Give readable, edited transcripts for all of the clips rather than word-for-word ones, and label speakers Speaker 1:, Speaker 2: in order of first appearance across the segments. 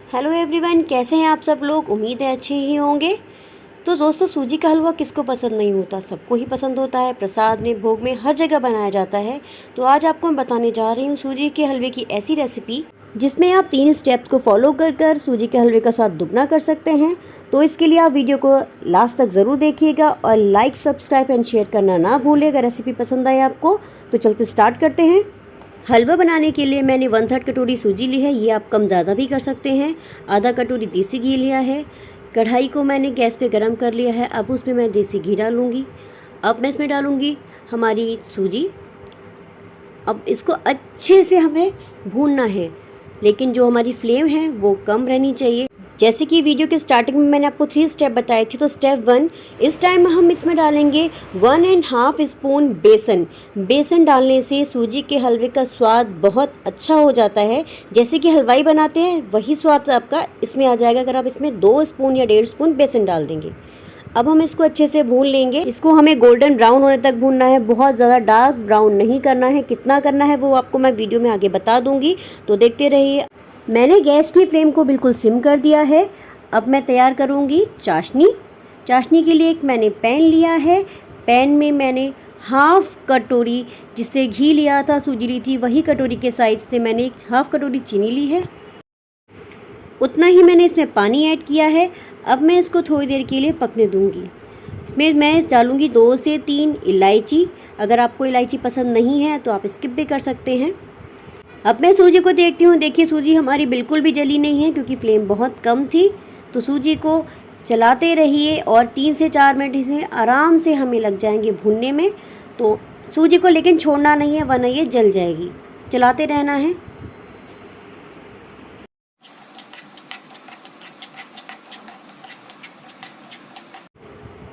Speaker 1: Hello everyone, कैसे हैं आप सब लोग। उम्मीद है अच्छे ही होंगे। तो दोस्तों, सूजी का हलवा किसको पसंद नहीं होता, सबको ही पसंद होता है। प्रसाद में, भोग में, हर जगह बनाया जाता है। तो आज आपको मैं बताने जा रही हूँ सूजी के हलवे की ऐसी रेसिपी जिसमें आप 3 स्टेप्स को फॉलो कर सूजी के हलवे का स्वाद दुगना कर सकते हैं। तो इसके लिए आप वीडियो को लास्ट तक ज़रूर देखिएगा और लाइक, सब्सक्राइब एंड शेयर करना ना भूलिएगा। रेसिपी पसंद आए आपको तो चलते स्टार्ट करते हैं। हलवा बनाने के लिए मैंने 1/3 कटोरी सूजी ली है। ये आप कम ज़्यादा भी कर सकते हैं। आधा कटोरी देसी घी लिया है। कढ़ाई को मैंने गैस पे गरम कर लिया है। अब उसमें मैं देसी घी डालूँगी। अब मैं इसमें डालूँगी हमारी सूजी। अब इसको अच्छे से हमें भूनना है, लेकिन जो हमारी फ्लेम है वो कम रहनी चाहिए। जैसे कि वीडियो के स्टार्टिंग में मैंने आपको 3 स्टेप बताए थे। तो स्टेप 1, इस टाइम हम इसमें डालेंगे 1.5 स्पून बेसन। बेसन डालने से सूजी के हलवे का स्वाद बहुत अच्छा हो जाता है। जैसे कि हलवाई बनाते हैं वही स्वाद आपका इसमें आ जाएगा अगर आप इसमें 2 स्पून या 1.5 स्पून बेसन डाल देंगे। अब हम इसको अच्छे से भून लेंगे। इसको हमें गोल्डन ब्राउन होने तक भूनना है, बहुत ज़्यादा डार्क ब्राउन नहीं करना है। कितना करना है वो आपको मैं वीडियो में आगे बता दूंगी, तो देखते रहिए। मैंने गैस की फ्लेम को बिल्कुल सिम कर दिया है। अब मैं तैयार करूंगी चाशनी। चाशनी के लिए एक मैंने पैन लिया है। पैन में मैंने हाफ कटोरी, जिससे घी लिया था, सूजी ली थी, वही कटोरी के साइज से मैंने एक हाफ कटोरी चीनी ली है। उतना ही मैंने इसमें पानी ऐड किया है। अब मैं इसको थोड़ी देर के लिए पकने दूंगी। इसमें मैं डालूंगी 2 से 3 इलायची। अगर आपको इलायची पसंद नहीं है तो आप स्किप भी कर सकते हैं। अब मैं सूजी को देखती हूँ। देखिए, सूजी हमारी बिल्कुल भी जली नहीं है क्योंकि फ्लेम बहुत कम थी। तो सूजी को चलाते रहिए और 3 से 4 मिनट इसे आराम से हमें लग जाएंगे भूनने में। तो सूजी को लेकिन छोड़ना नहीं है, वरना ये जल जाएगी। चलाते रहना है।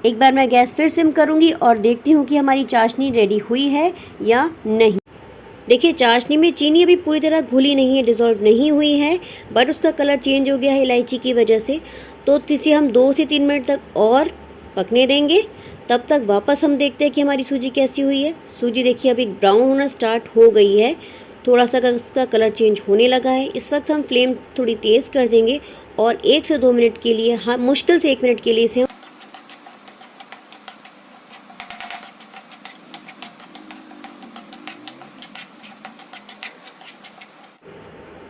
Speaker 1: एक बार मैं गैस फिर सिम करूँगी और देखती हूँ कि हमारी चाशनी रेडी हुई है या नहीं। देखिए, चाशनी में चीनी अभी पूरी तरह घुली नहीं है, डिज़ोल्व नहीं हुई है, बट उसका कलर चेंज हो गया है इलायची की वजह से। तो इसे हम 2 से 3 मिनट तक और पकने देंगे। तब तक वापस हम देखते हैं कि हमारी सूजी कैसी हुई है। सूजी देखिए अभी ब्राउन होना स्टार्ट हो गई है, थोड़ा सा उसका कलर चेंज होने लगा है। इस वक्त हम फ्लेम थोड़ी तेज़ कर देंगे और 1 से 2 मिनट के लिए, हाँ मुश्किल से 1 मिनट के लिए इसे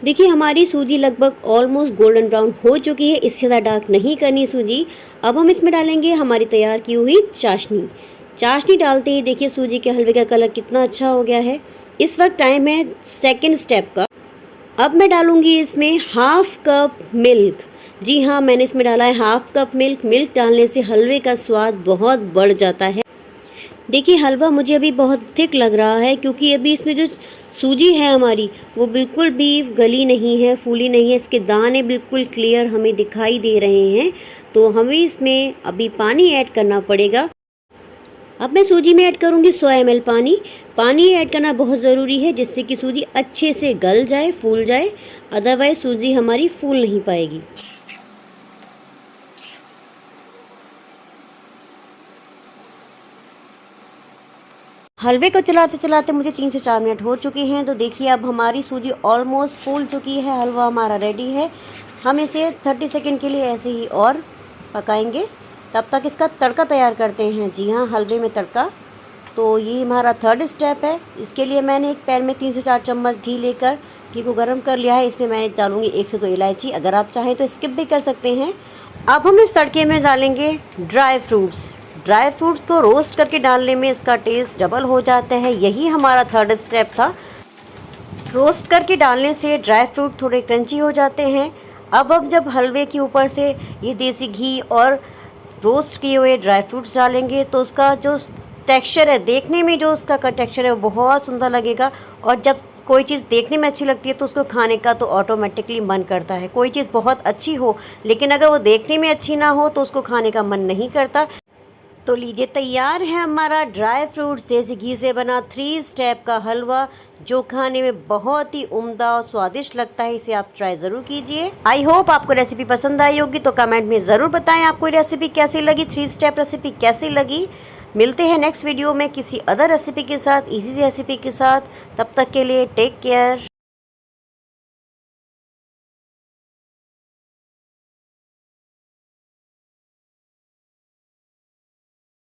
Speaker 1: देखिए, हमारी सूजी लगभग ऑलमोस्ट गोल्डन ब्राउन हो चुकी है। इससे ज़्यादा डार्क नहीं करनी सूजी। अब हम इसमें डालेंगे हमारी तैयार की हुई चाशनी। चाशनी डालते ही देखिए सूजी के हलवे का कलर कितना अच्छा हो गया है। इस वक्त टाइम है सेकंड स्टेप का। अब मैं डालूंगी इसमें हाफ कप मिल्क। जी हाँ, मैंने इसमें डाला है हाफ कप मिल्क। मिल्क डालने से हलवे का स्वाद बहुत बढ़ जाता है। देखिए, हलवा मुझे अभी बहुत थिक लग रहा है क्योंकि अभी इसमें जो सूजी है हमारी वो बिल्कुल भी गली नहीं है, फूली नहीं है। इसके दाने बिल्कुल क्लियर हमें दिखाई दे रहे हैं। तो हमें इसमें अभी पानी ऐड करना पड़ेगा। अब मैं सूजी में ऐड करूँगी 100 ml पानी। पानी ऐड करना बहुत ज़रूरी है जिससे कि सूजी अच्छे से गल जाए, फूल जाए। अदरवाइज़ सूजी हमारी फूल नहीं पाएगी। हलवे को चलाते चलाते मुझे 3 से 4 मिनट हो चुके हैं। तो देखिए, अब हमारी सूजी ऑलमोस्ट फूल चुकी है। हलवा हमारा रेडी है। हम इसे 30 सेकंड के लिए ऐसे ही और पकाएंगे। तब तक इसका तड़का तैयार करते हैं। जी हाँ, हलवे में तड़का। तो ये हमारा थर्ड स्टेप है। इसके लिए मैंने एक पैन में 3 से 4 चम्मच घी लेकर घी को गर्म कर लिया है। इसमें मैं डालूँगी 1 से 2 इलायची। अगर आप चाहें तो स्किप भी कर सकते हैं। अब हम इस तड़के में डालेंगे ड्राई फ्रूट्स। ड्राई फ्रूट्स को रोस्ट करके डालने में इसका टेस्ट डबल हो जाता है। यही हमारा थर्ड स्टेप था। रोस्ट करके डालने से ड्राई फ्रूट थोड़े क्रंची हो जाते हैं। अब जब हलवे के ऊपर से ये देसी घी और रोस्ट किए हुए ड्राई फ्रूट्स डालेंगे तो उसका जो टेक्सचर है, देखने में जो उसका टेक्सचर है वो बहुत सुंदर लगेगा। और जब कोई चीज़ देखने में अच्छी लगती है तो उसको खाने का तो ऑटोमेटिकली मन करता है। कोई चीज़ बहुत अच्छी हो लेकिन अगर वो देखने में अच्छी ना हो तो उसको खाने का मन नहीं करता। तो लीजिए, तैयार है हमारा ड्राई फ्रूट्स देसी घी से बना 3 स्टेप का हलवा, जो खाने में बहुत ही उम्दा और स्वादिष्ट लगता है। इसे आप ट्राई ज़रूर कीजिए। आई होप आपको रेसिपी पसंद आई होगी। तो कमेंट में ज़रूर बताएं आपको रेसिपी कैसी लगी, 3 स्टेप रेसिपी कैसी लगी। मिलते हैं नेक्स्ट वीडियो में किसी अदर रेसिपी के साथ, इजी रेसिपी के साथ। तब तक के लिए टेक केयर।